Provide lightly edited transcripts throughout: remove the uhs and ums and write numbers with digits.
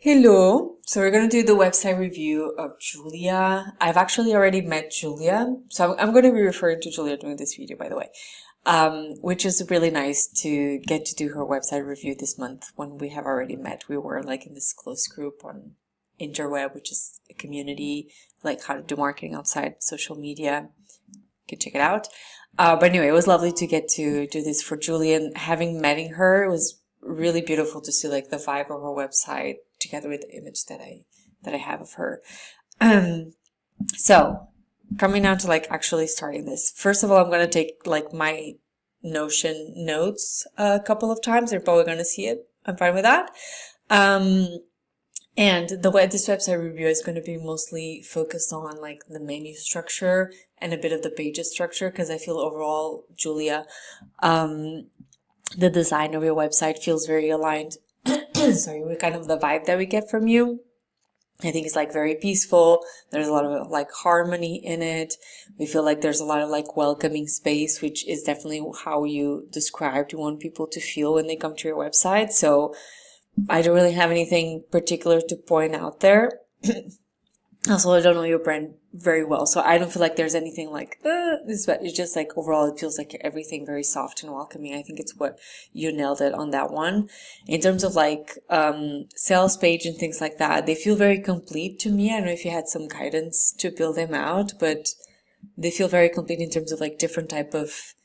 Hello. So we're going to do the website review of Julia. I've actually already met Julia. So I'm going to be referring to Julia during this video, by the way, which is really nice to get to do her website review this month when we have already met. We were like in this close group on Interweb, which is a community, like how to do marketing outside social media. You can check it out. But anyway, it was lovely to get to do this for Julia, and having met her, it was really beautiful to see like the vibe of her website together with the image that I have of her. So coming down to like actually starting this. First of all, I'm going to take like my Notion notes a couple of times. You're probably going to see it. I'm fine with that. And the way this website review is going to be mostly focused on like the menu structure and a bit of the pages structure, because I feel overall, Julia, the design of your website feels very aligned sorry, with kind of the vibe that we get from you. I think it's like very peaceful. There's a lot of like harmony in it. We feel like there's a lot of like welcoming space, which is definitely how you described you want people to feel when they come to your website. So I don't really have anything particular to point out there. Also, I don't know your brand very well, so I don't feel like there's anything like this, but it's just like overall it feels like everything very soft and welcoming. I think it's what you nailed it on that one. In terms of like sales page and things like that, they feel very complete to me. I don't know if you had some guidance to build them out, but they feel very complete in terms of like different type of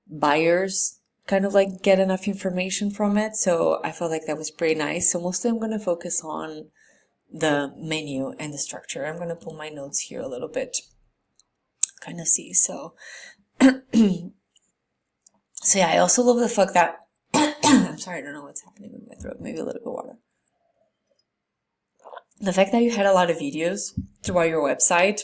buyers kind of like get enough information from it. So I felt like that was pretty nice. So mostly I'm going to focus on the menu and the structure. I'm going to pull my notes here a little bit, kind of see. So, so yeah, I also love the fact that, I'm sorry, I don't know what's happening with my throat, maybe a little bit of water. The fact that you had a lot of videos throughout your website,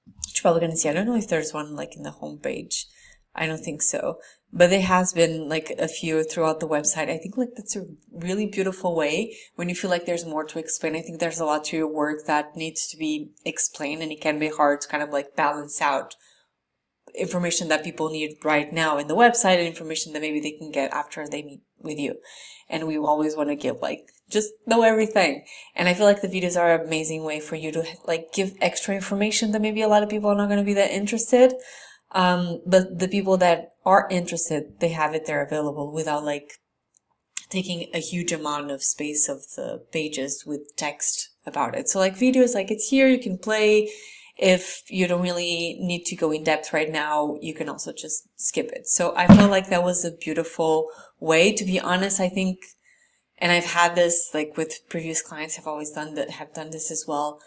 which you're probably going to see. I don't know if there's one like in the homepage. I don't think so. But there has been like a few throughout the website. I think like that's a really beautiful way when you feel like there's more to explain. I think there's a lot to your work that needs to be explained, and it can be hard to kind of like balance out information that people need right now in the website and information that maybe they can get after they meet with you. And we always want to give like just know everything. And I feel like the videos are an amazing way for you to like give extra information that maybe a lot of people are not going to be that interested. But the people that are interested, they have it there available without like taking a huge amount of space of the pages with text about it. So like videos, like it's here, you can play. If you don't really need to go in depth right now, you can also just skip it. So I felt like that was a beautiful way. To be honest, I think, and I've had this like with previous clients have always done that, have done this as well.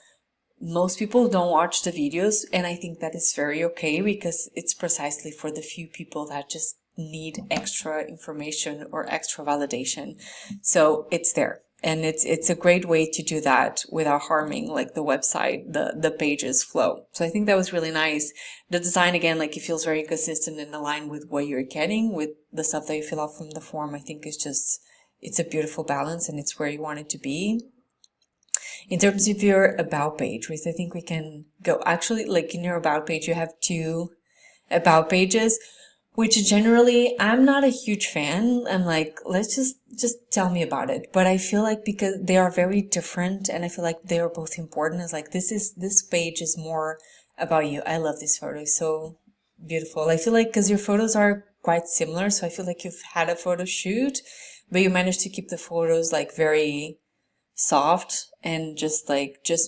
Most people don't watch the videos, and I think that is very okay, because it's precisely for the few people that just need extra information or extra validation. So it's there, and it's a great way to do that without harming like the website, the pages flow. So I think that was really nice. The design, again, like it feels very consistent and aligned with what you're getting with the stuff that you fill out from the form. I think it's a beautiful balance, and it's where you want it to be. In terms of your about page, which I think we can go, actually, like in your about page, you have two about pages, which generally I'm not a huge fan. I'm like, let's just tell me about it. But I feel like because they are very different, and I feel like they are both important. It's like, this page is more about you. I love this photo. It's so beautiful. I feel like because your photos are quite similar. So I feel like you've had a photo shoot, but you managed to keep the photos like very soft and just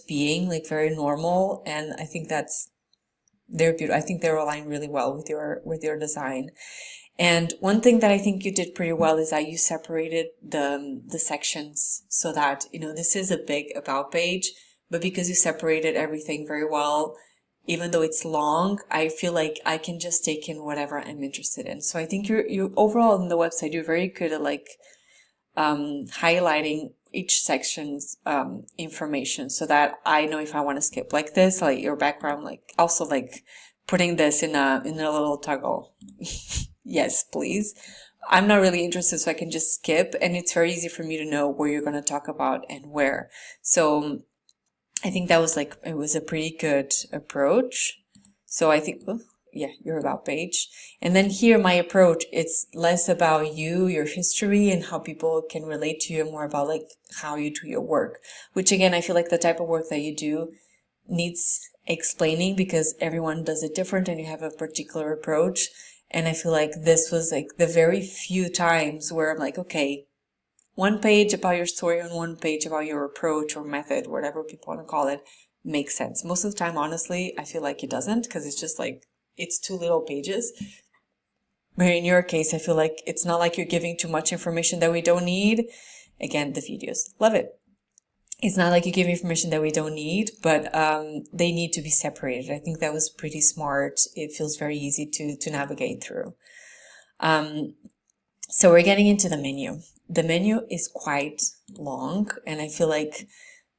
being like very normal. And I think they're beautiful. I think they're aligned really well with your design. And one thing that I think you did pretty well is that you separated the sections so that, you know, this is a big about page, but because you separated everything very well, even though it's long, I feel like I can just take in whatever I'm interested in. So I think you overall in the website, you're very good at like highlighting each section's information, so that I know if I want to skip like this, like your background, like also like putting this in a little toggle. Yes, please. I'm not really interested, so I can just skip, and it's very easy for me to know where you're going to talk about and where. So I think that was like, it was a pretty good approach. So I think, your about page. And then here, my approach, it's less about you, your history, and how people can relate to you, and more about like how you do your work, which again, I feel like the type of work that you do needs explaining because everyone does it different and you have a particular approach. And I feel like this was like the very few times where I'm like, okay, one page about your story and one page about your approach or method, whatever people want to call it, makes sense. Most of the time, honestly, I feel like it doesn't, because it's just like, it's too little pages. But in your case, I feel like it's not like you're giving too much information that we don't need. Again, the videos, love it. It's not like you give information that we don't need, but they need to be separated. I think that was pretty smart. It feels very easy to navigate through. So we're getting into the menu. The menu is quite long, and I feel like,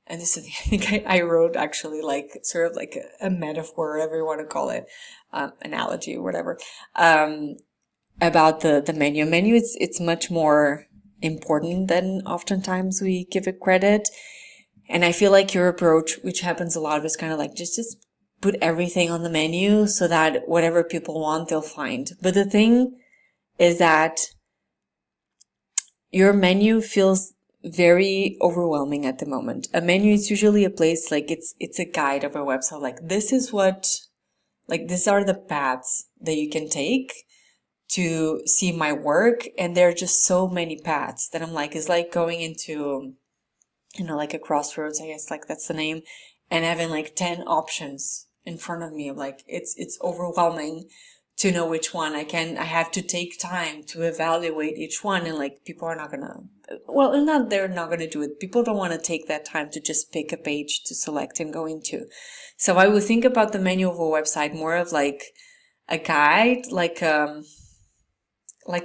and this is, I think I wrote actually like sort of like a metaphor, whatever you want to call it, analogy or whatever, about the menu. Menu, it's much more important than oftentimes we give it credit. And I feel like your approach, which happens a lot, is kind of like just put everything on the menu so that whatever people want, they'll find. But the thing is that your menu feels very overwhelming at the moment. A menu is usually a place like it's a guide of a website. Like this is what, like these are the paths that you can take to see my work. And there are just so many paths that I'm like, it's like going into, you know, like a crossroads, I guess, like that's the name, and having like 10 options in front of me. Like it's overwhelming to know which one I have to take time to evaluate each one. And like people are not gonna, well, not, they're not gonna do it. People don't want to take that time to just pick a page to select and go into. So I would think about the menu of a website more of like a guide, like a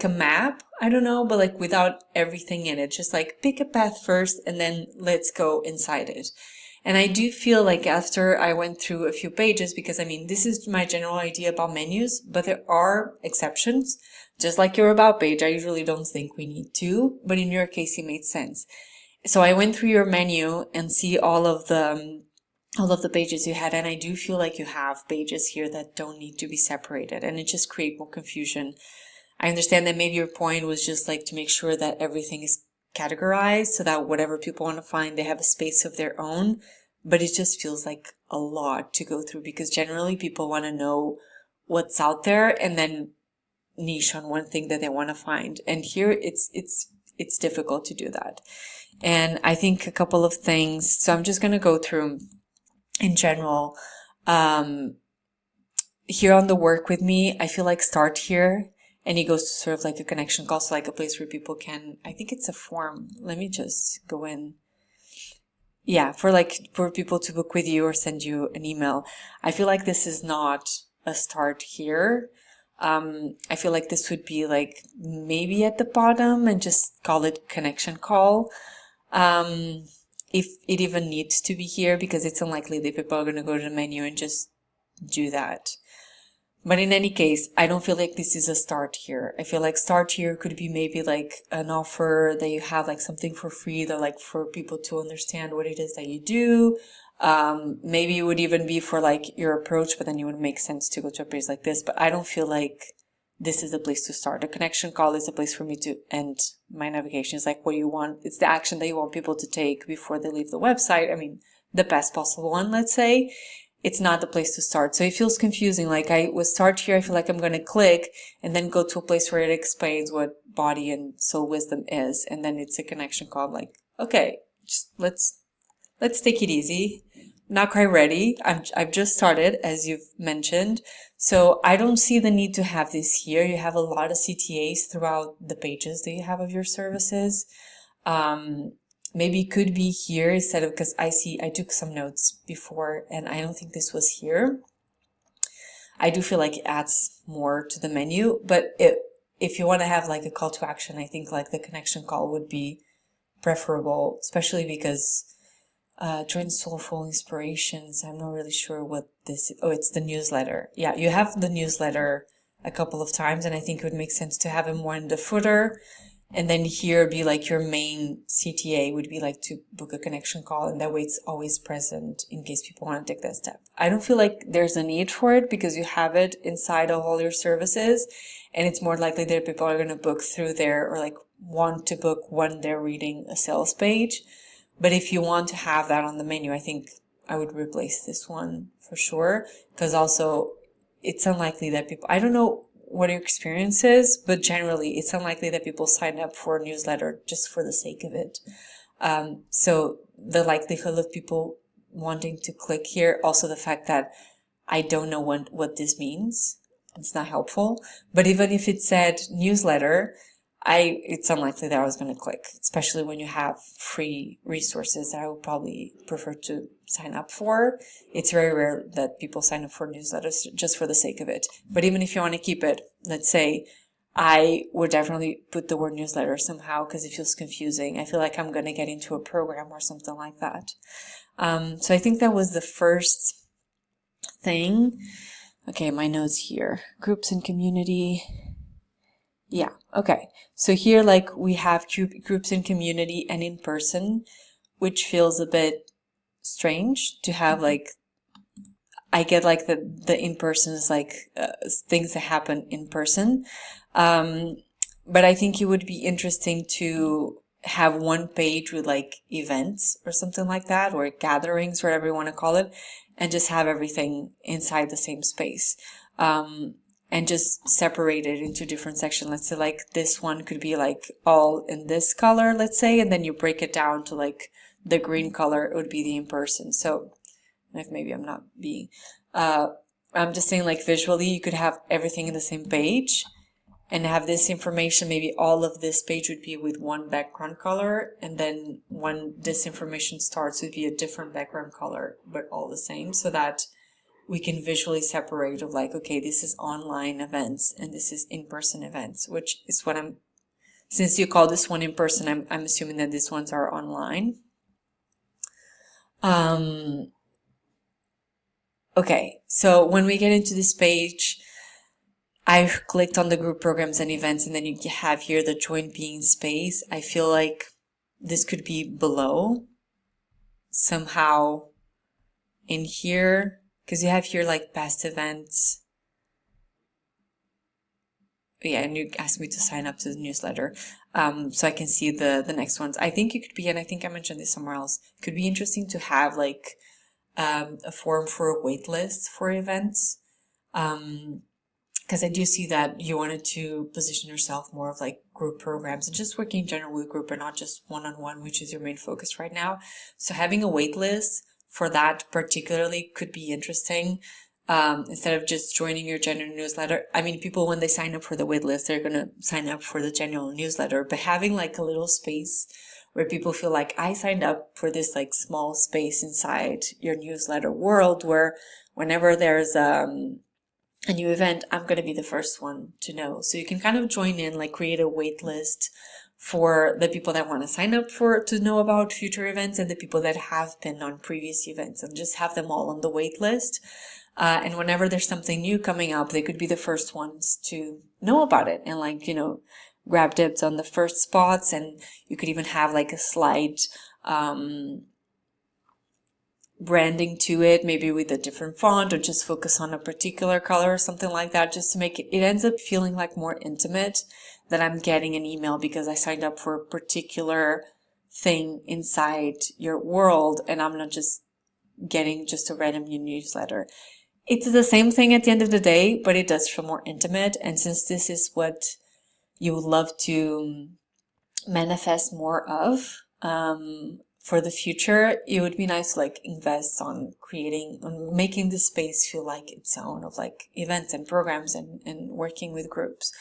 map, I don't know, but like without everything in it. Just like pick a path first and then let's go inside it. And I do feel like after I went through a few pages, because I mean, this is my general idea about menus, but there are exceptions. Just like your about page, I usually don't think we need to, but in your case, it made sense. So I went through your menu and see all of the pages you had, and I do feel like you have pages here that don't need to be separated, and it just creates more confusion. I understand that maybe your point was just like to make sure that everything is categorized so that whatever people want to find, they have a space of their own, but it just feels like a lot to go through because generally people want to know what's out there and then niche on one thing that they want to find. And here it's difficult to do that. And I think a couple of things, so I'm just going to go through in general. Here on the work with me, I feel like start here. And it goes to sort of like a connection call, so like a place where people can, I think it's a form. Let me just go in. Yeah, for people to book with you or send you an email. I feel like this is not a start here. I feel like this would be like maybe at the bottom and just call it connection call. If it even needs to be here, because it's unlikely that people are going to go to the menu and just do that. But in any case, I don't feel like this is a start here. I feel like start here could be maybe like an offer that you have, like something for free that like for people to understand what it is that you do. Maybe it would even be for like your approach, but then it would make sense to go to a place like this. But I don't feel like this is the place to start. A connection call is a place for me to end my navigation. It's like what you want. It's the action that you want people to take before they leave the website. I mean, the best possible one, let's say. It's not the place to start. So it feels confusing. Like I would start here, I feel like I'm going to click and then go to a place where it explains what body and soul wisdom is. And then it's a connection call. I'm like, okay, just let's take it easy. Not quite ready. I've just started, as you've mentioned. So I don't see the need to have this here. You have a lot of CTAs throughout the pages that you have of your services. Maybe it could be here instead of, because I took some notes before and I don't think this was here. I do feel like it adds more to the menu, but if you want to have like a call to action, I think like the connection call would be preferable, especially because join Soulful Inspirations. I'm not really sure what this is. Oh, it's the newsletter. Yeah, you have the newsletter a couple of times and I think it would make sense to have it more in the footer And then here be like your main CTA would be like to book a connection call, and that way it's always present in case people want to take that step. I don't feel like there's a need for it because you have it inside of all your services, and it's more likely that people are going to book through there or like want to book when they're reading a sales page. But if you want to have that on the menu, I think I would replace this one for sure, because also it's unlikely that people, I don't know what your experience is, but generally it's unlikely that people sign up for a newsletter just for the sake of it. So the likelihood of people wanting to click here, also the fact that I don't know what this means, it's not helpful. But even if it said newsletter, it's unlikely that I was going to click, especially when you have free resources that I would probably prefer to sign up for. It's very rare that people sign up for newsletters just for the sake of it. But even if you want to keep it, let's say, I would definitely put the word newsletter somehow because it feels confusing. I feel like I'm going to get into a program or something like that. So I think that was the first thing. Okay, my notes here. Groups and community. Yeah, okay. So here, like, we have groups in community and in person, which feels a bit strange to have, like, I get like the in person is like things that happen in person. But I think it would be interesting to have one page with like events or something like that, or gatherings, whatever you want to call it, and just have everything inside the same space. And just separate it into different sections. Let's say like this one could be like all in this color, let's say, and then you break it down to like the green color, it would be the in person. So if maybe I'm not being, I'm just saying like visually you could have everything in the same page and have this information, maybe all of this page would be with one background color, and then when this information starts, it would be a different background color, but all the same, so that we can visually separate of like, okay, this is online events and this is in-person events, which is what since you call this one in person, I'm assuming that these ones are online. Okay, so when we get into this page, I clicked on the group programs and events, and then you have here the join being space. I feel like this could be below somehow in here, because you have here like past events. Yeah, and you asked me to sign up to the newsletter, so I can see the next ones. I think it could be, and I think I mentioned this somewhere else, it could be interesting to have like a form for a wait list for events, because I do see that you wanted to position yourself more of like group programs and just working in general with group and not just one-on-one, which is your main focus right now. So having a wait list for that particularly could be interesting. Instead of just joining your general newsletter. I mean, people, when they sign up for the wait list, they're going to sign up for the general newsletter, but having like a little space where people feel like I signed up for this like small space inside your newsletter world, where whenever there's a new event, I'm going to be the first one to know. So you can kind of join in, like create a wait list for the people that want to sign up to know about future events and the people that have been on previous events, and just have them all on the wait list. And whenever there's something new coming up, they could be the first ones to know about it and like, grab dibs on the first spots. And you could even have like a slide, branding to it, maybe with a different font, or just focus on a particular color or something like that, just to make it ends up feeling like more intimate, that I'm getting an email because I signed up for a particular thing inside your world, and I'm not just getting just a random new newsletter. It's the same thing at the end of the day, but it does feel more intimate. And since this is what you would love to manifest more of for the future, it would be nice to like invest on making this space feel like its own, of like events and programs and working with groups.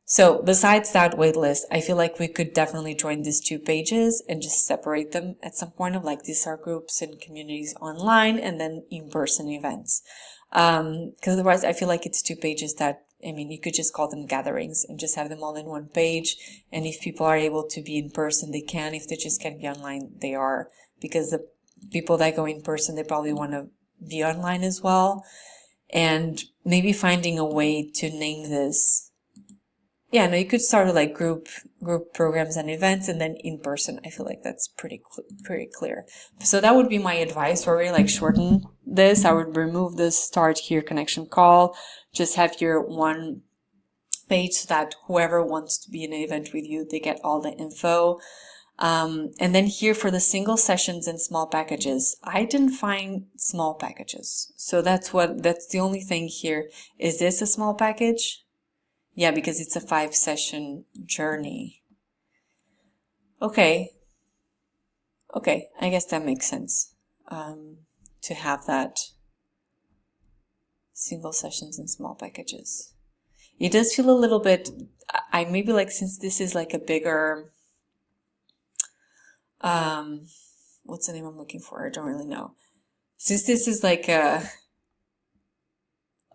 So besides that wait list, I feel like we could definitely join these two pages and just separate them at some point of like, these are groups and communities online and then in-person events. Because otherwise I feel like it's two pages that, I mean, you could just call them gatherings and just have them all in one page. And if people are able to be in person, they can. If they just can't be online, they are. Because the people that go in person, they probably want to be online as well. And maybe finding a way to name this yeah, no, you could start with like group programs and events, and then in person. I feel like that's pretty clear. So that would be my advice. Or really like shorten this. I would remove the start here connection call. Just have your one page so that whoever wants to be in an event with you, they get all the info. And then here for the single sessions and small packages, I didn't find small packages. So that's the only thing here. Is this a small package? Yeah, because it's a 5-session journey. Okay. Okay, I guess that makes sense. To have that single sessions and small packages. It does feel a little bit, I maybe like, since this is like a bigger, what's the name I'm looking for? I don't really know. Since this is like a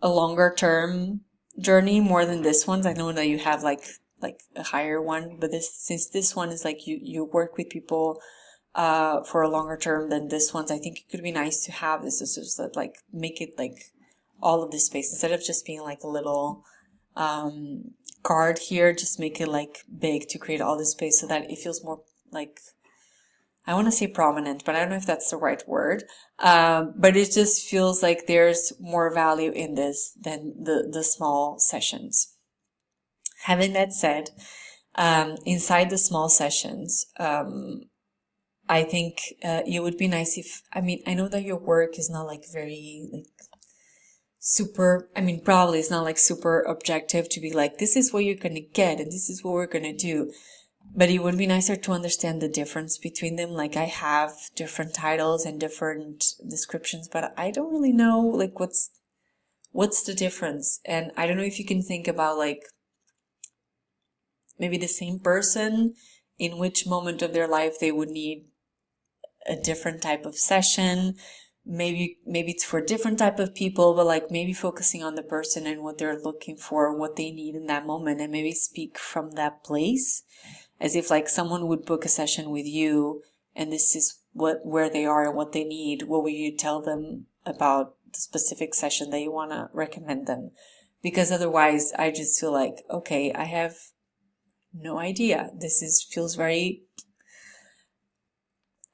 longer term journey more than this one's, I know that you have like a higher one, but since this one is like you work with people for a longer term than this one's, I think it could be nice to have this is just like make it like all of this space instead of just being like a little card here. Just make it like big to create all this space so that it feels more like, I want to say prominent, but I don't know if that's the right word. But it just feels like there's more value in this than the small sessions. Having that said, inside the small sessions, I think it would be nice if, I mean, I know that your work is not like very like super, I mean, probably it's not like super objective to be like, this is what you're going to get and this is what we're going to do. But it would be nicer to understand the difference between them. Like, I have different titles and different descriptions, but I don't really know like what's the difference. And I don't know if you can think about like maybe the same person, in which moment of their life they would need a different type of session. Maybe it's for a different type of people, but like maybe focusing on the person and what they're looking for, what they need in that moment, and maybe speak from that place. As if like someone would book a session with you and this is where they are and what they need, what would you tell them about the specific session that you want to recommend them? Because otherwise I just feel like, okay, I have no idea. Feels very,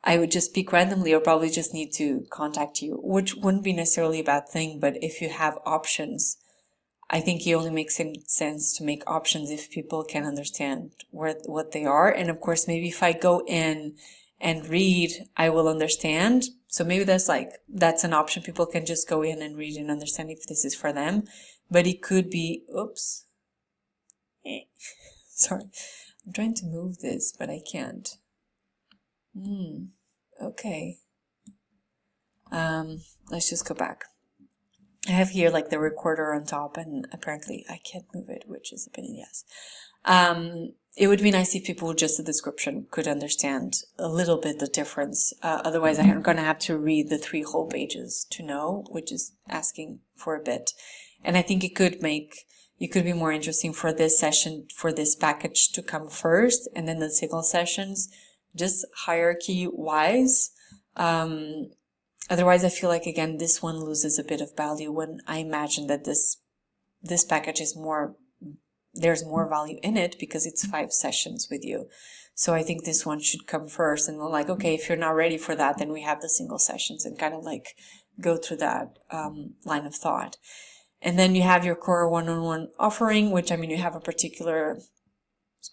I would just speak randomly or probably just need to contact you, which wouldn't be necessarily a bad thing. But if you have options, I think it only makes sense to make options if people can understand what they are. And of course, maybe if I go in and read, I will understand. So maybe that's an option. People can just go in and read and understand if this is for them. But it could be, oops. Sorry. I'm trying to move this, but I can't. Okay. Let's just go back. I have here like the recorder on top and apparently I can't move it, which is a pain in the ass. It would be nice if people just the description could understand a little bit the difference. Otherwise I'm going to have to read the 3 whole pages to know, which is asking for a bit. And I think it could be more interesting for this session, for this package to come first, and then the single sessions, just hierarchy wise. Otherwise, I feel like, again, this one loses a bit of value when I imagine that this package is there's more value in it because it's 5 sessions with you. So I think this one should come first, and we're like, okay, if you're not ready for that, then we have the single sessions and kind of like go through that line of thought. And then you have your core one-on-one offering, which, I mean, you have a particular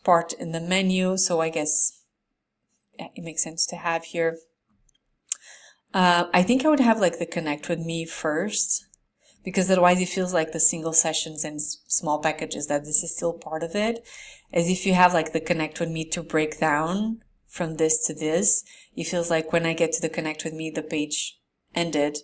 part in the menu. So I guess it makes sense to have here. I think I would have like the connect with me first, because otherwise it feels like the single sessions and small packages, that this is still part of it. As if you have like the connect with me to break down from this to this, it feels like when I get to the connect with me, the page ended.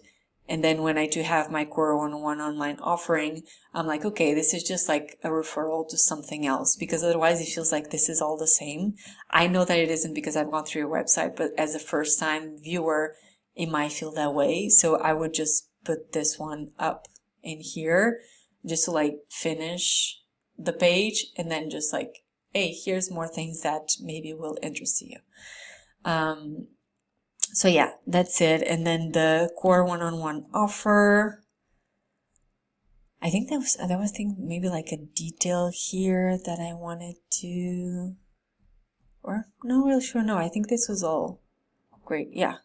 And then when I do have my core one-on-one online offering, I'm like, okay, this is just like a referral to something else, because otherwise it feels like this is all the same. I know that it isn't because I've gone through your website, but as a first time viewer, it might feel that way. So I would just put this one up in here just to like finish the page, and then just like, hey, here's more things that maybe will interest you. So yeah, that's it. And then the core one-on-one offer, I think there was maybe like a detail here that I wanted to, or not really sure. No, I think this was all great. Yeah.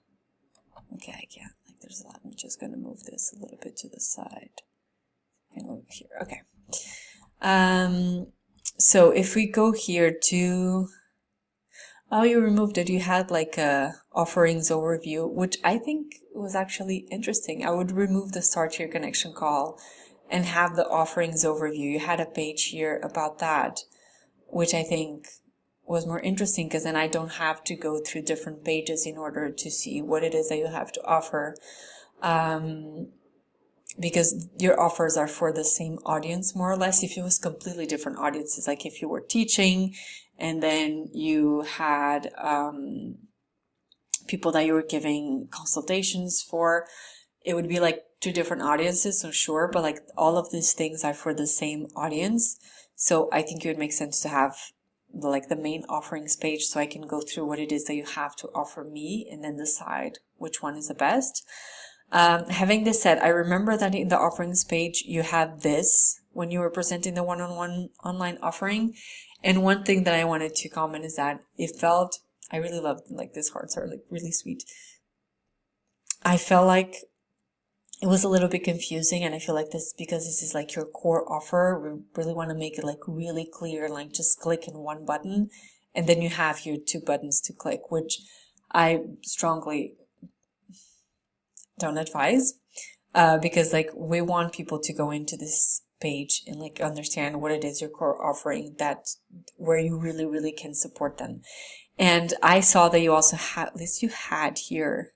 Okay, I can't. Like, there's a lot. I'm just gonna move this a little bit to the side and over here. Okay. So if we go here to, oh, you removed it. You had like a offerings overview, which I think was actually interesting. I would remove the start here connection call and have the offerings overview. You had a page here about that, which I think was more interesting because then I don't have to go through different pages in order to see what it is that you have to offer. Because your offers are for the same audience, more or less. If it was completely different audiences, like if you were teaching and then you had people that you were giving consultations for, it would be like two different audiences, so sure, but like all of these things are for the same audience. So I think it would make sense to have the main offerings page so I can go through what it is that you have to offer me and then decide which one is the best. Having this said, I remember that in the offerings page, you had this when you were presenting the one-on-one online offering. And one thing that I wanted to comment is that it felt, I really loved, like, these cards are like really sweet. I felt like it was a little bit confusing, and I feel like this, because this is like your core offer, we really want to make it like really clear, like just click in one button and then you have your two buttons to click, which I strongly don't advise, because like we want people to go into this page and like understand what it is your core offering, that where you really can support them. And I saw that you also had, at least you had here,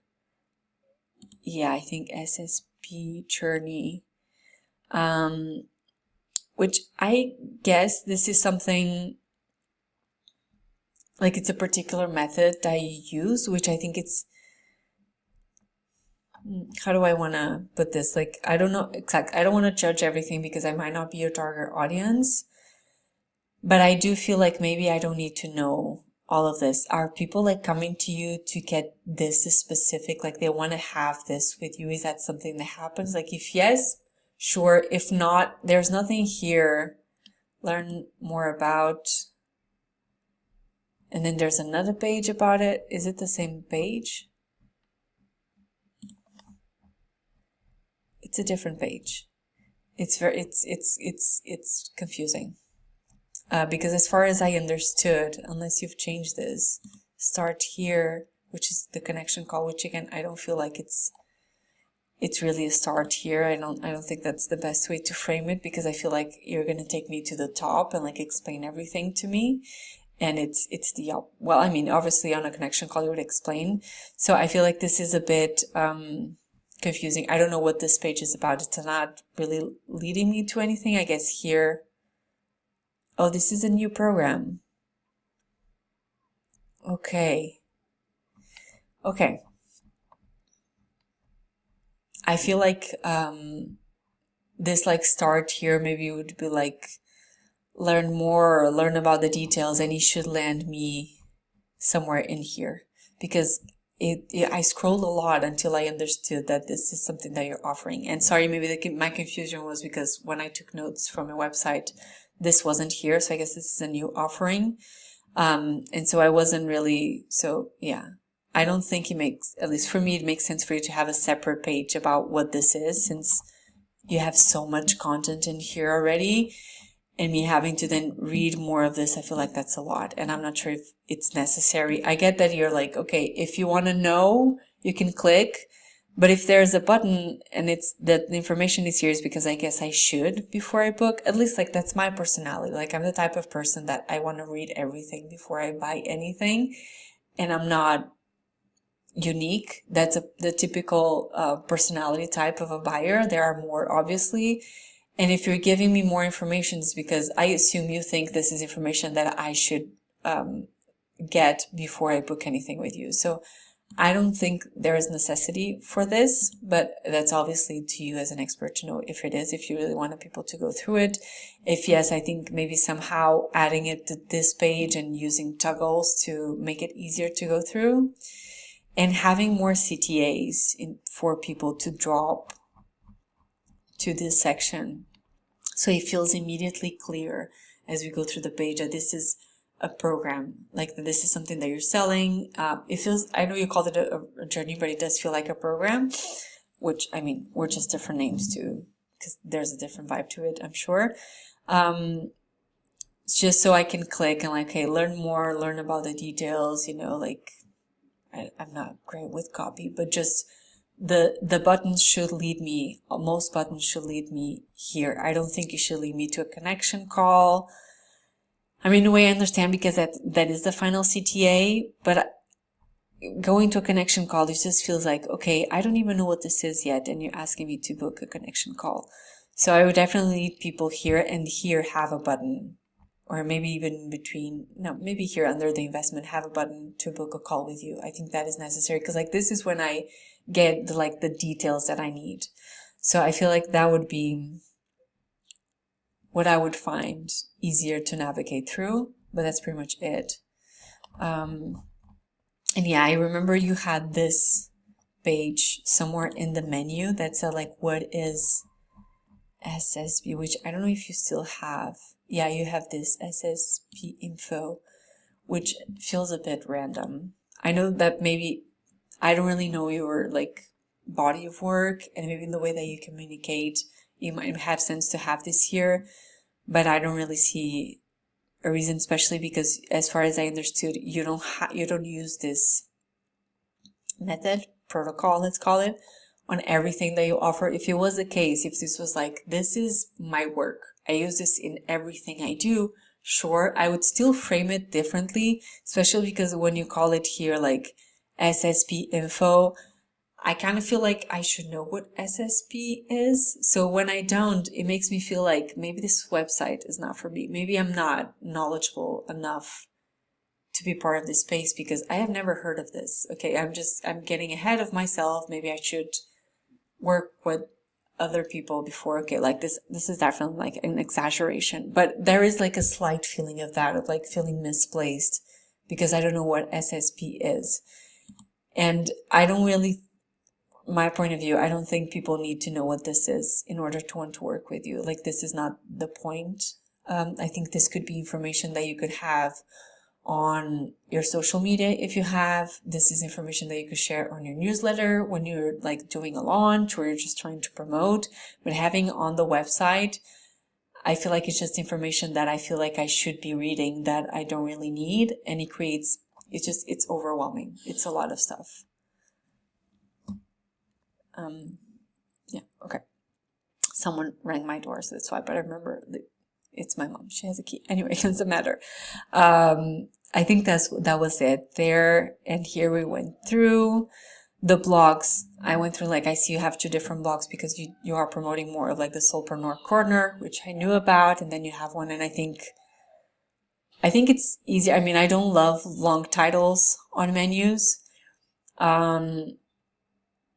yeah, I think SSP journey, which I guess this is something like it's a particular method that you use, which I think it's, how do I want to put this? Like, I don't know exactly. I don't want to judge everything because I might not be your target audience, but I do feel like maybe I don't need to know all of this. Are people like coming to you to get this specific, like they want to have this with you? Is that something that happens? Like, if yes, sure. If not, there's nothing here. Learn more about. And then there's another page about it. Is it the same page? It's a different page. It's confusing. Because as far as I understood, unless you've changed this, start here, which is the connection call, which again, I don't feel like it's really a start here. I don't think that's the best way to frame it, because I feel like you're going to take me to the top and like explain everything to me. And it's the, well, I mean, obviously on a connection call you would explain. So I feel like this is a bit, confusing. I don't know what this page is about. It's not really leading me to anything. I guess here, oh, this is a new program. Okay. I feel like this like start here maybe would be like learn more or learn about the details, and it should land me somewhere in here, because I scrolled a lot until I understood that this is something that you're offering. And sorry, maybe my confusion was because when I took notes from a website, this wasn't here. So I guess this is a new offering. And so I wasn't really, so yeah, I don't think it makes, at least for me, it makes sense for you to have a separate page about what this is, since you have so much content in here already. And me having to then read more of this, I feel like that's a lot. And I'm not sure if it's necessary. I get that you're like, okay, if you want to know, you can click. But if there's a button and it's that the information is here, is because I guess I should before I book. At least like that's my personality. Like I'm the type of person that I want to read everything before I buy anything. And I'm not unique. That's the typical personality type of a buyer. There are more, obviously. And if you're giving me more information, it's because I assume you think this is information that I should get before I book anything with you. So I don't think there is necessity for this, but that's obviously to you as an expert to know if it is, if you really want people to go through it. If yes, I think maybe somehow adding it to this page and using toggles to make it easier to go through, and having more CTAs for people to drop to this section. So it feels immediately clear as we go through the page that this is a program, like this is something that you're selling. It feels, I know you called it a journey, but it does feel like a program, which, I mean, we're just different names too, because there's a different vibe to it, I'm sure. Just so I can click and like, okay, learn more, learn about the details, you know, like I'm not great with copy, but just the buttons should lead me, most buttons should lead me here. I don't think it should lead me to a connection call. I mean, in a way I understand because that is the final CTA, but going to a connection call, it just feels like, okay, I don't even know what this is yet, and you're asking me to book a connection call. So I would definitely need people here, and here have a button, or maybe even between, no, maybe here under the investment, have a button to book a call with you. I think that is necessary, because like this is when I get the details that I need. So I feel like that would be what I would find easier to navigate through, but that's pretty much it. And yeah, I remember you had this page somewhere in the menu that said like, what is SSP, which I don't know if you still have. Yeah, you have this SSP info, which feels a bit random. I know that maybe I don't really know your like body of work, and maybe in the way that you communicate, it might have sense to have this here, but I don't really see a reason, especially because as far as I understood, you don't use this method, protocol, let's call it, on everything that you offer. If it was the case, if this was like, this is my work, I use this in everything I do, sure, I would still frame it differently, especially because when you call it here like SSP info, I kind of feel like I should know what SSP is. So when I don't, it makes me feel like maybe this website is not for me. Maybe I'm not knowledgeable enough to be part of this space because I have never heard of this. Okay, I'm getting ahead of myself. Maybe I should work with other people before. Okay, like this is definitely like an exaggeration, but there is like a slight feeling of that, of like feeling misplaced because I don't know what SSP is. And I don't really, my point of view, I don't think people need to know what this is in order to want to work with you. Like this is not the point. I think this could be information that you could have on your social media. If you have, this is information that you could share on your newsletter when you're like doing a launch or you're just trying to promote. But having on the website, I feel like it's just information that I feel like I should be reading that I don't really need, and it's overwhelming. It's a lot of stuff. Yeah, okay. Someone rang my door, so that's why, but I remember it's my mom. She has a key. Anyway, it doesn't matter. I think that was it there. And here we went through the blogs. I went through, like, I see you have 2 different blogs because you are promoting more of like the Soulpreneur Corner, which I knew about. And then you have one, and I think it's easy. I mean, I don't love long titles on menus.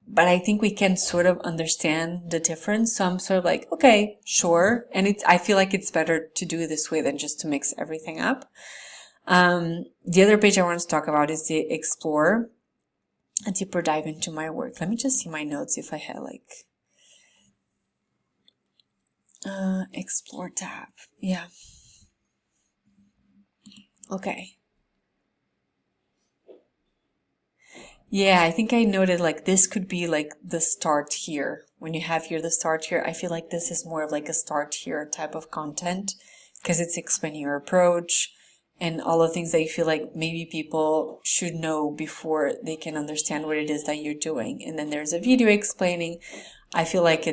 But I think we can sort of understand the difference. So I'm sort of like, okay, sure. And I feel like it's better to do it this way than just to mix everything up. The other page I want to talk about is the Explore, a deeper dive into my work. Let me just see my notes if I had like, Explore tab. Yeah. Okay. Yeah, I think I noted like this could be like the start here. When you have here the start here, I feel like this is more of like a start here type of content because it's explaining your approach and all the things that you feel like maybe people should know before they can understand what it is that you're doing. And then there's a video explaining. I feel like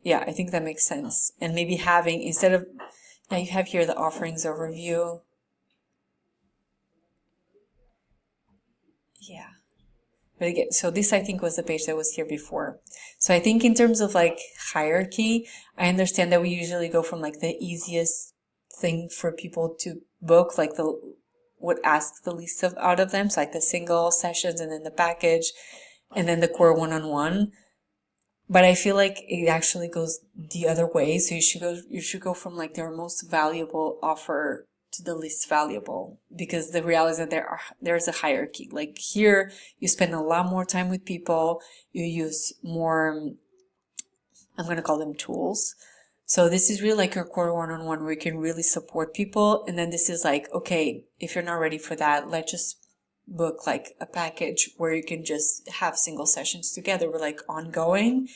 yeah, I think that makes sense. And maybe having, instead of, now you have here the offerings overview. Yeah. But again, so this I think was the page that was here before. So I think in terms of like hierarchy, I understand that we usually go from like the easiest thing for people to book, like what asks the least out of them. So like the single sessions and then the package and then the core one-on-one. But I feel like it actually goes the other way. So you should go from like their most valuable offer to the least valuable, because the reality is that there's a hierarchy. Like here, you spend a lot more time with people. You use more, I'm going to call them tools. So this is really like your core one-on-one where you can really support people. And then this is like, okay, if you're not ready for that, let's just book like a package where you can just have single sessions together. We're like ongoing.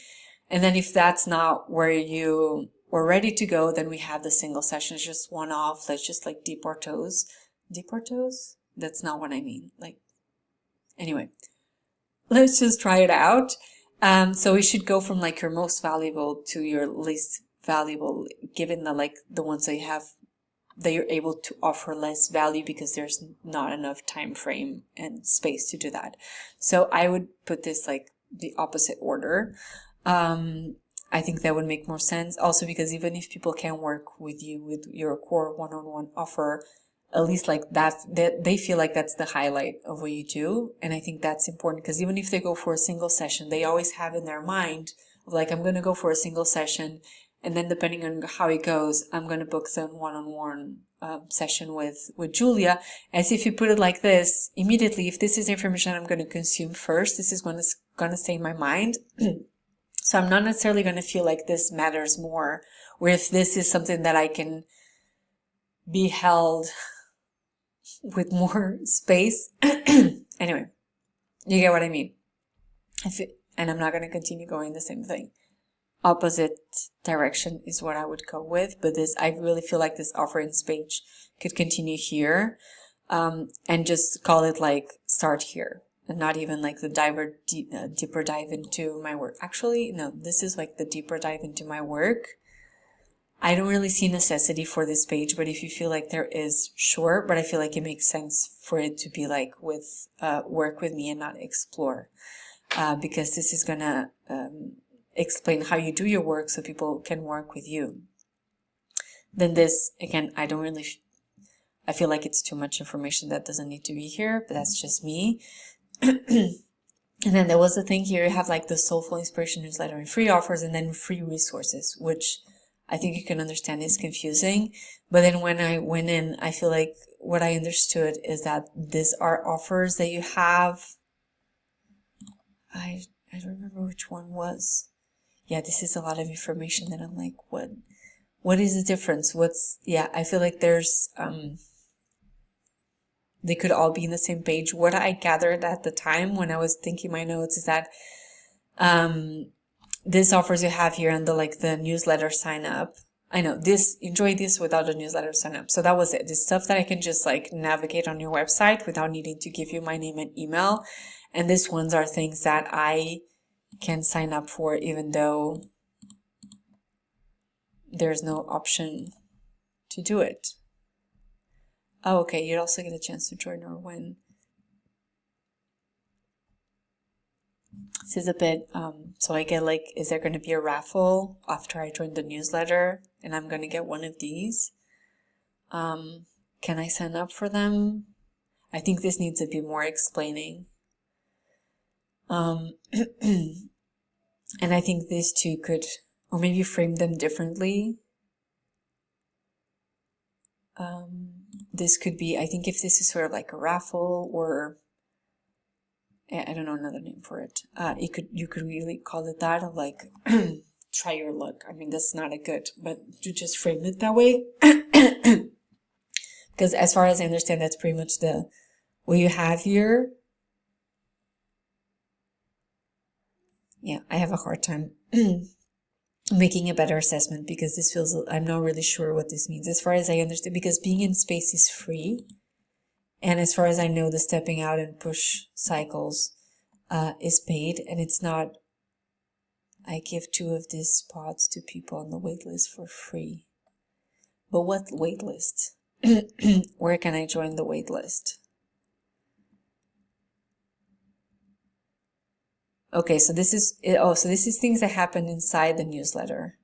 And then if that's not where you were ready to go, then we have the single sessions, just one off. Let's just like dip our toes. Dip our toes? That's not what I mean. Like, anyway, let's just try it out. So we should go from like your most valuable to your least valuable, given the like the ones that you have that you're able to offer less value because there's not enough time frame and space to do that. So I would put this like the opposite order. I think that would make more sense. Also because even if people can work with you with your core one-on-one offer, at least like that they feel like that's the highlight of what you do. And I think that's important because even if they go for a single session, they always have in their mind like, I'm going to go for a single session. And then depending on how it goes, I'm going to book the one-on-one session with Julia. As if you put it like this, immediately, if this is information I'm going to consume first, this is going to stay in my mind. So I'm not necessarily going to feel like this matters more, or if this is something that I can be held with more space. Anyway, you get what I mean. And I'm not going to continue going the same thing. Opposite direction is what I would go with, but this, I really feel like this offerings page could continue here, and just call it like start here, and not even like the deeper dive into my work. Actually, no, this is like the deeper dive into my work. I don't really see necessity for this page, but if you feel like there is, sure, but I feel like it makes sense for it to be like with work with me and not explore, because this is gonna explain how you do your work so people can work with you. Then this, again, I feel like it's too much information that doesn't need to be here, but that's just me. And then there was the thing here, you have like the Soulful Inspiration newsletter and free offers, and then free resources, which I think you can understand is confusing. But then when I went in, I feel like what I understood is that these are offers that you have. I don't remember which one was. Yeah, this is a lot of information that I'm like, what is the difference? I feel like there's, they could all be in the same page. What I gathered at the time when I was thinking my notes is that, this offers you have here and the newsletter sign up. I know this, enjoy this without a newsletter sign up. So that was it. This stuff that I can just like navigate on your website without needing to give you my name and email. And these ones are things that I can sign up for even though there's no option to do it. Oh, okay, you'd also get a chance to join or win. This is a bit, so I get like, is there going to be a raffle after I join the newsletter and I'm going to get one of these? Can I sign up for them? I think this needs a bit more explaining. And I think these two could, or maybe frame them differently. This could be, I think if this is sort of like a raffle or, I don't know another name for it. You could really call it that, of like, try your luck. I mean, that's not a good, but to just frame it that way. Because as far as I understand, that's pretty much what you have here. Yeah, I have a hard time making a better assessment because this feels, I'm not really sure what this means as far as I understand, because being in space is free. And as far as I know, the stepping out and push cycles is paid, and it's not, I give 2 of these spots to people on the wait list for free. But what wait list? Where can I join the wait list? Okay, so this is, so this is things that happen inside the newsletter.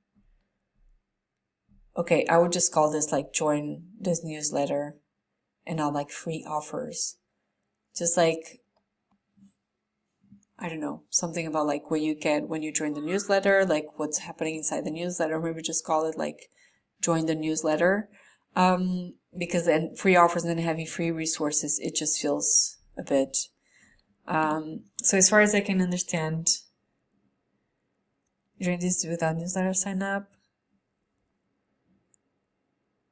Okay, I would just call this like join this newsletter and all like free offers. Just like, I don't know, something about like what you get when you join the newsletter, like what's happening inside the newsletter. Maybe just call it like join the newsletter. Because then free offers and then having free resources, it just feels a bit, so as far as I can understand, join this without newsletter sign up.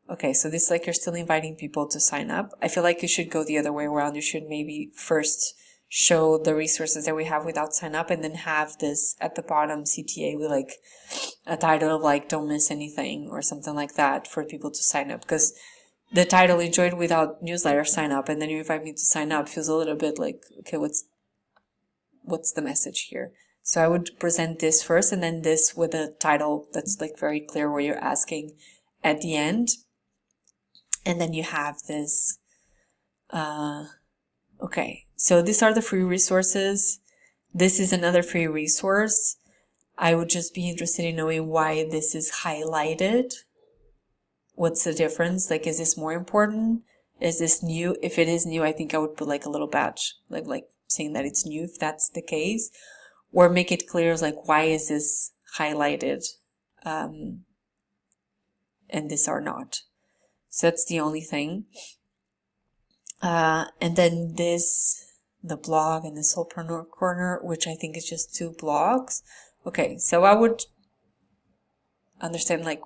Okay, so this is like you're still inviting people to sign up. I feel like you should go the other way around. You should maybe first show the resources that we have without sign up, and then have this at the bottom CTA with like a title of like don't miss anything or something like that for people to sign up. Because the title enjoyed without newsletter sign up, and then you invite me to sign up feels a little bit like, okay, what's the message here? So I would present this first, and then this with a title that's like very clear where you're asking at the end. And then you have this, okay, so these are the free resources. This is another free resource. I would just be interested in knowing why this is highlighted. What's the difference? Like, is this more important? Is this new? If it is new, I think I would put like a little badge, like saying that it's new if that's the case, or make it clear like, why is this highlighted, and this are not. So that's the only thing. And then the blog and the Soulpreneur Corner, which I think is just 2 blogs. Okay, so I would understand like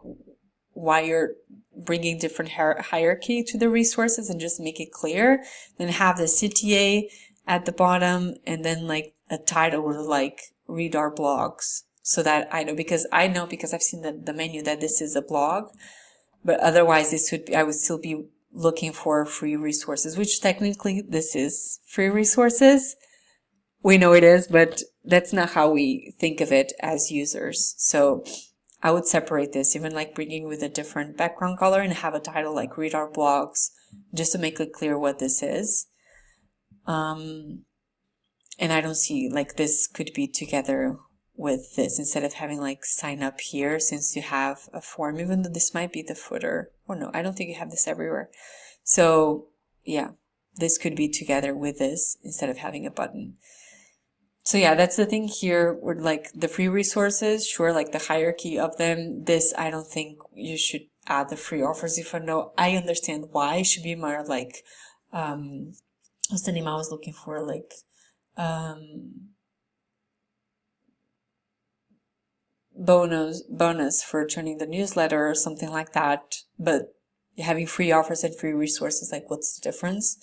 why you're bringing different hierarchy to the resources and just make it clear. Then have the CTA at the bottom, and then like a title with like read our blogs, so that I know because I've seen the menu that this is a blog. But otherwise, I would still be looking for free resources, which technically this is free resources. We know it is, but that's not how we think of it as users. So I would separate this, even like bringing with a different background color, and have a title like read our blogs, just to make it clear what this is. And I don't see like this could be together with this instead of having like sign up here, since you have a form, even though this might be the footer. Or no, I don't think you have this everywhere. So yeah, this could be together with this instead of having a button. So yeah, that's the thing here with like the free resources. Sure, like the hierarchy of them. This, I don't think you should add the free offers. If I understand why it should be more like, what's the name I was looking for? Like, bonus for joining the newsletter or something like that. But having free offers and free resources, like what's the difference?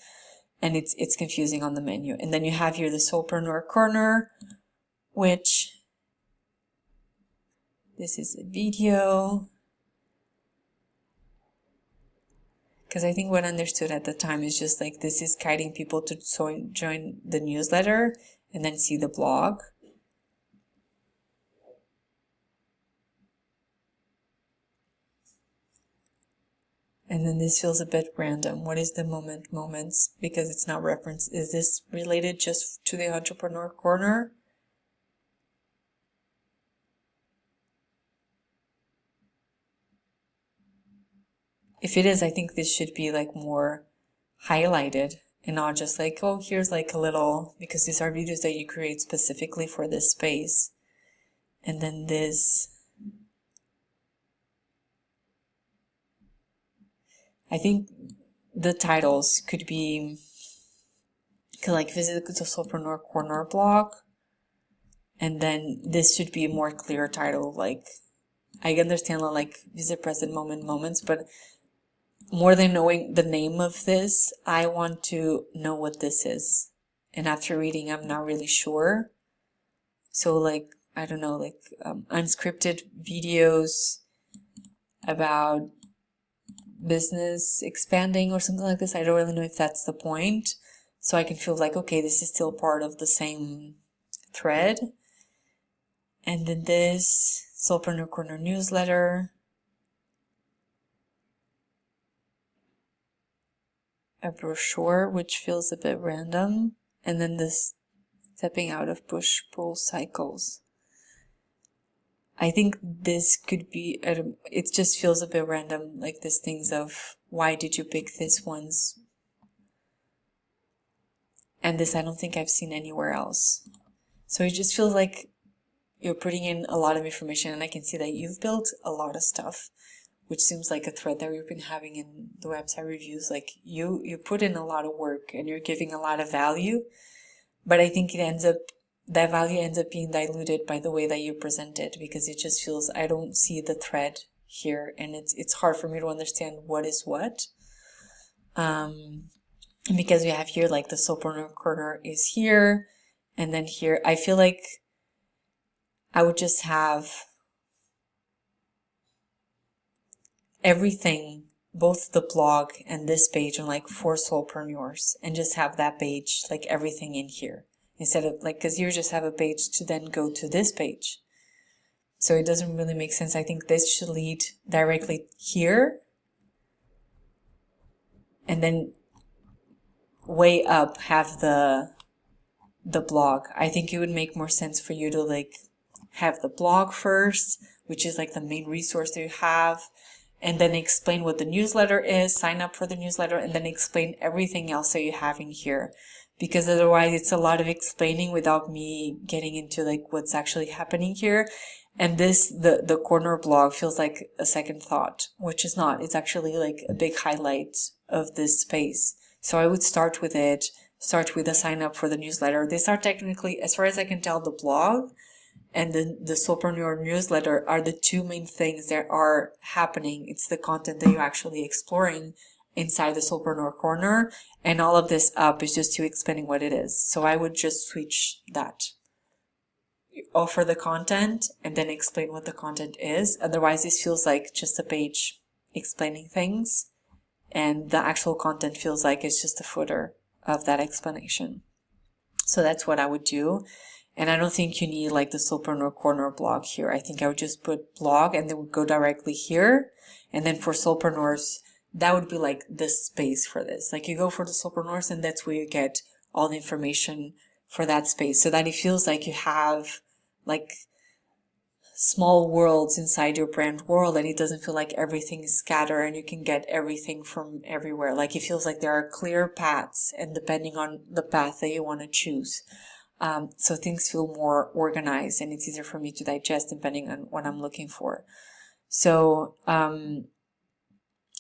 And it's confusing on the menu. And then you have here the Soulpreneur Corner, which this is a video. Because I think what I understood at the time is just like this is guiding people to join the newsletter and then see the blog. And then this feels a bit random. What is the moments? Because it's not referenced. Is this related just to the Entrepreneur Corner? If it is, I think this should be like more highlighted and not just like, oh, here's like a little, because these are videos that you create specifically for this space. And then this, I think the titles could be like visit the Soulpreneur Corner blog, and then this should be a more clear title. Like I understand like visit present moments, but more than knowing the name of this, I want to know what this is. And after reading, I'm not really sure. So like, I don't know, like unscripted videos about business expanding or something like this. I don't really know if that's the point. So I can feel like, okay, this is still part of the same thread. And then this Soulpreneur Corner newsletter. A brochure, which feels a bit random. And then this stepping out of push-pull cycles. I think this could be, it just feels a bit random, like these things of, why did you pick these ones? And this I don't think I've seen anywhere else. So it just feels like you're putting in a lot of information, and I can see that you've built a lot of stuff, which seems like a thread that we've been having in the website reviews. Like you put in a lot of work and you're giving a lot of value, but I think that value ends up being diluted by the way that you present it, because it just feels, I don't see the thread here, and it's hard for me to understand what is what. Because we have here like the solopreneur corner is here, and then here I feel like I would just have everything, both the blog and this page, on like for solopreneurs, and just have that page, like everything in here, instead of like, because you just have a page to then go to this page. So it doesn't really make sense. I think this should lead directly here, and then way up have the blog. I think it would make more sense for you to like have the blog first, which is like the main resource that you have, and then explain what the newsletter is, sign up for the newsletter, and then explain everything else that you have in here. Because otherwise it's a lot of explaining without me getting into like what's actually happening here. And this, the corner blog feels like a second thought, which is not. It's actually like a big highlight of this space. So I would start with it, start with the sign up for the newsletter. These are technically, as far as I can tell, the blog and the Solopreneur newsletter are the two main things that are happening. It's the content that you're actually exploring inside the Solopreneur corner, and all of this up is just you explaining what it is. So I would just switch that. You offer the content and then explain what the content is. Otherwise, this feels like just a page explaining things, and the actual content feels like it's just a footer of that explanation. So that's what I would do. And I don't think you need like the Solopreneur corner blog here. I think I would just put blog and then would go directly here. And then for solopreneurs, that would be like the space for this. Like you go for the solopreneurs, and that's where you get all the information for that space, so that it feels like you have like small worlds inside your brand world, and it doesn't feel like everything is scattered and you can get everything from everywhere. Like it feels like there are clear paths, and depending on the path that you want to choose. So things feel more organized, and it's easier for me to digest depending on what I'm looking for. So,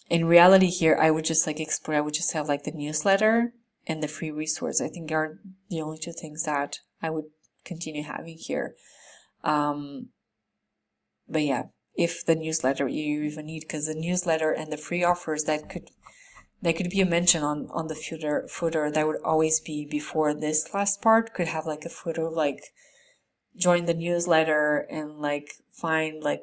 in reality here, I would just like explore, I would just have like the newsletter and the free resource. I think are the only two things that I would continue having here. But yeah, if the newsletter you even need, because the newsletter and the free offers, that could be a mention on the footer that would always be before this last part. Could have like a footer like join the newsletter and like find like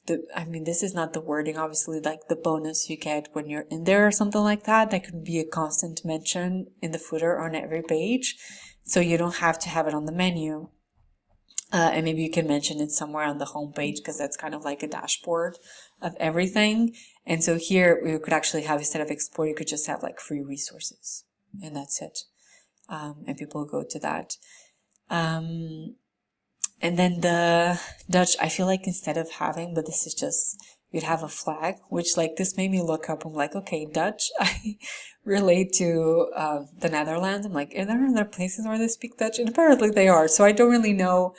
this is not the wording, obviously, like the bonus you get when you're in there or something like that. That could be a constant mention in the footer on every page, so you don't have to have it on the menu. And maybe you can mention it somewhere on the home page, because that's kind of like a dashboard of everything. And so here we could actually have, instead of explore, you could just have like free resources, and that's it. And people go to that. And then the Dutch, I feel like instead of having, but this is just, you'd have a flag, which like this made me look up. I'm like, okay, Dutch, I relate to the Netherlands. I'm like, are there other places where they speak Dutch? And apparently they are. So I don't really know.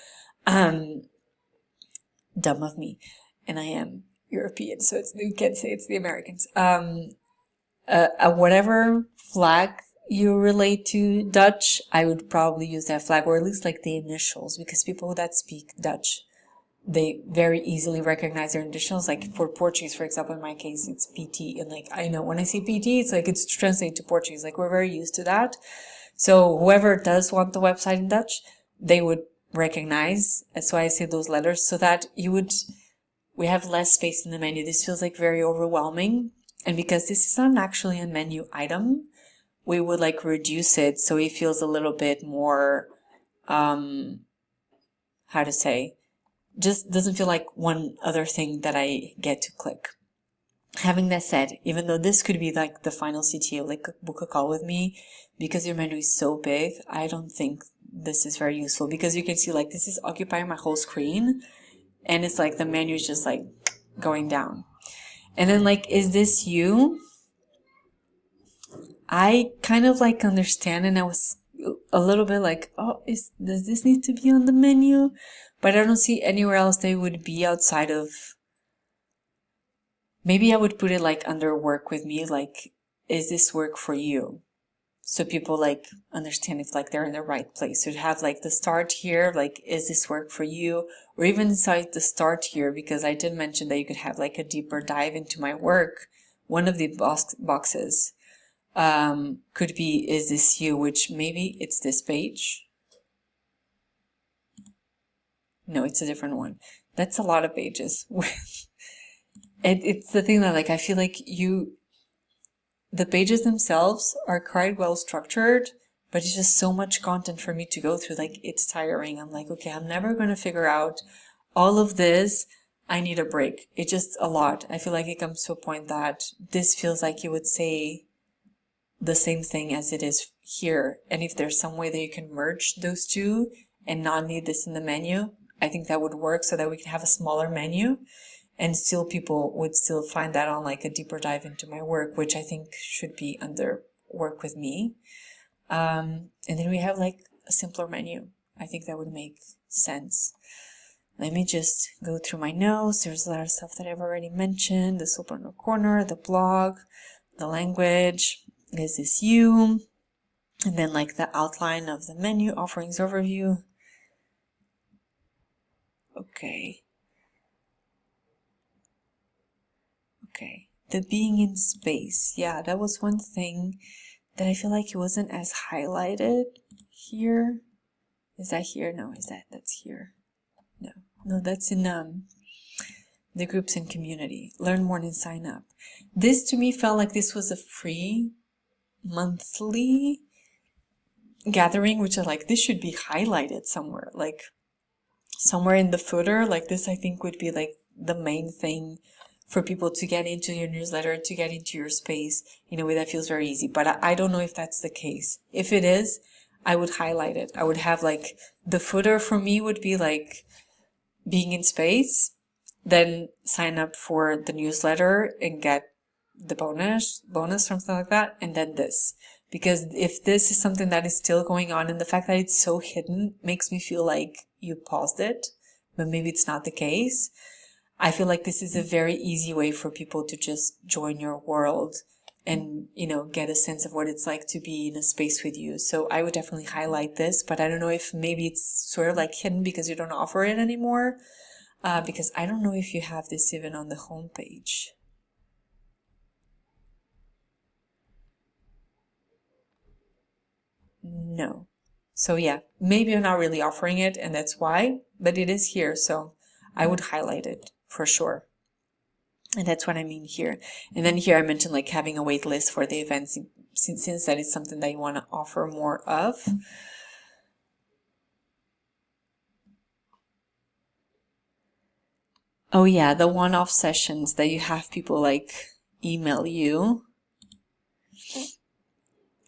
Dumb of me. And I am European, so you can't say it's the Americans. Whatever flag you relate to Dutch, I would probably use that flag, or at least like the initials, because people that speak Dutch, they very easily recognize their initials. Like for Portuguese, for example, in my case, it's PT, and like I know when I say PT, it's like it's translated to Portuguese. Like we're very used to that. So whoever does want the website in Dutch, they would recognize. That's why I say those letters, so that we have less space in the menu. This feels like very overwhelming, and because this is not actually a menu item, we would like reduce it so it feels a little bit more, how to say, just doesn't feel like one other thing that I get to click. Having that said, even though this could be like the final CTO, like book a call with me, because your menu is so big, I don't think this is very useful, because you can see like this is occupying my whole screen, and it's like the menu is just like going down. And then like, is this you? I kind of like understand, and I was a little bit like, oh, does this need to be on the menu? But I don't see anywhere else they would be outside of, maybe I would put it like under work with me, like, is this work for you? so people like understand if like they're in the right place. So to have like the start here, like, is this work for you? Or even inside the start here, because I did mention that you could have like a deeper dive into my work. One of the boxes could be, is this you? Which maybe it's this page. No, it's a different one. That's a lot of pages. It's the thing that like, I feel like the pages themselves are quite well structured, but it's just so much content for me to go through. Like, it's tiring. I'm like, okay, I'm never going to figure out all of this. I need a break. It's just a lot. I feel like it comes to a point that this feels like you would say the same thing as it is here. And if there's some way that you can merge those two and not need this in the menu, I think that would work, so that we can have a smaller menu and still people would still find that on like a deeper dive into my work, which I think should be under work with me. And then we have like a simpler menu. I think that would make sense. Let me just go through my notes. There's a lot of stuff that I've already mentioned. The Soprano Corner, the blog, the language, is this you? And then like the outline of the menu, offerings overview. Okay. Okay. The being in space. Yeah, that was one thing that I feel like it wasn't as highlighted here. Is that here? No, that's here. No, that's in the groups and community. Learn more and sign up. This to me felt like this was a free monthly gathering, which I like, this should be highlighted somewhere, like somewhere in the footer. Like this, I think would be like the main thing for people to get into your newsletter, to get into your space in a way that feels very easy. But I don't know if that's the case. If it is, I would highlight it. I would have like the footer for me would be like being in space, then sign up for the newsletter and get the bonus, something like that, and then this. Because if this is something that is still going on, and the fact that it's so hidden makes me feel like you paused it, but maybe it's not the case. I feel like this is a very easy way for people to just join your world and, you know, get a sense of what it's like to be in a space with you. So I would definitely highlight this, but I don't know if maybe it's sort of like hidden because you don't offer it anymore. Because I don't know if you have this even on the homepage. No. So yeah, maybe you're not really offering it and that's why, but it is here. So I would highlight it for sure. And that's what I mean here. And then here I mentioned like having a wait list for the events, since that is something that you want to offer more of. Oh yeah, the one-off sessions that you have people like email you.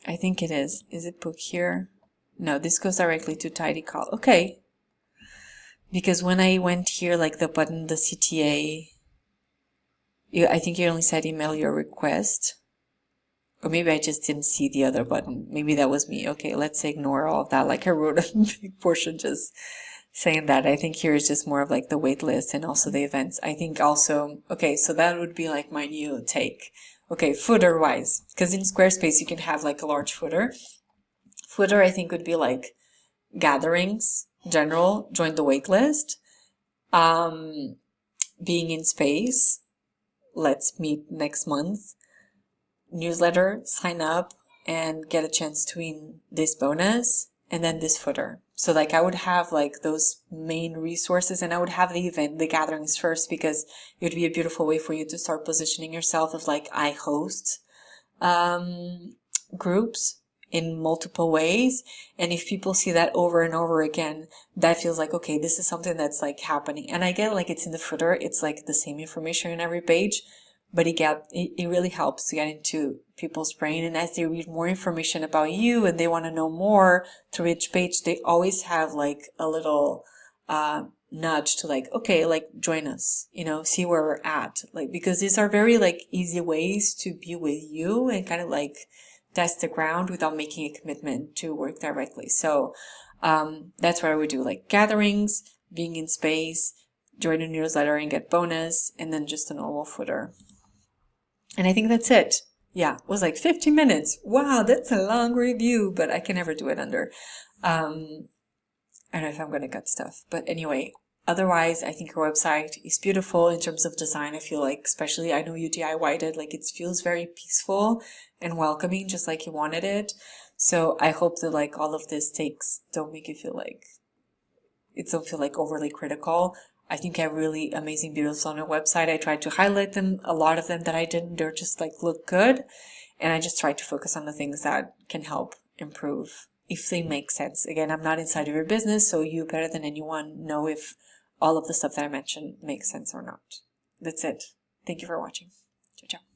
I think it is. Is it book here? No, this goes directly to Tidy Call. Okay. Because when I went here, like the button, the CTA, I think you only said email your request. Or maybe I just didn't see the other button. Maybe that was me. Okay, let's ignore all of that. Like I wrote a big portion just saying that. I think here is just more of like the wait list and also the events. I think also, okay, so that would be like my new take. Okay, footer wise, because in Squarespace you can have like a large footer. Footer I think would be like gatherings, general, join the wait list, being in space, let's meet next month, newsletter, sign up and get a chance to win this bonus, and then this footer. So like I would have like those main resources, and I would have the event, the gatherings first, because it would be a beautiful way for you to start positioning yourself of like, I host groups in multiple ways. And if people see that over and over again, that feels like, okay, this is something that's like happening. And I get like it's in the footer, it's like the same information in every page, but it really helps to get into people's brain. And as they read more information about you and they want to know more through each page, they always have like a little nudge to like, okay, like join us, you know, see where we're at. Like, because these are very like easy ways to be with you and kind of like test the ground without making a commitment to work directly. So that's what I would do, like gatherings, being in space, join a newsletter and get bonus, and then just a normal footer. And I think that's it. Yeah, it was like 15 minutes. Wow, that's a long review, but I can never do it under. I don't know if I'm going to cut stuff. But anyway, otherwise, I think your website is beautiful in terms of design. I feel like, especially, I know you DIY'd it, like it feels very peaceful and welcoming, just like you wanted it. So I hope that like all of this takes, don't make you feel like, it don't feel like overly critical. I think I have really amazing videos on your website. I tried to highlight them, a lot of them that I didn't, they're just like look good. And I just tried to focus on the things that can help improve if they make sense. Again, I'm not inside of your business, so you better than anyone know if all of the stuff that I mentioned makes sense or not. That's it. Thank you for watching. Ciao, ciao.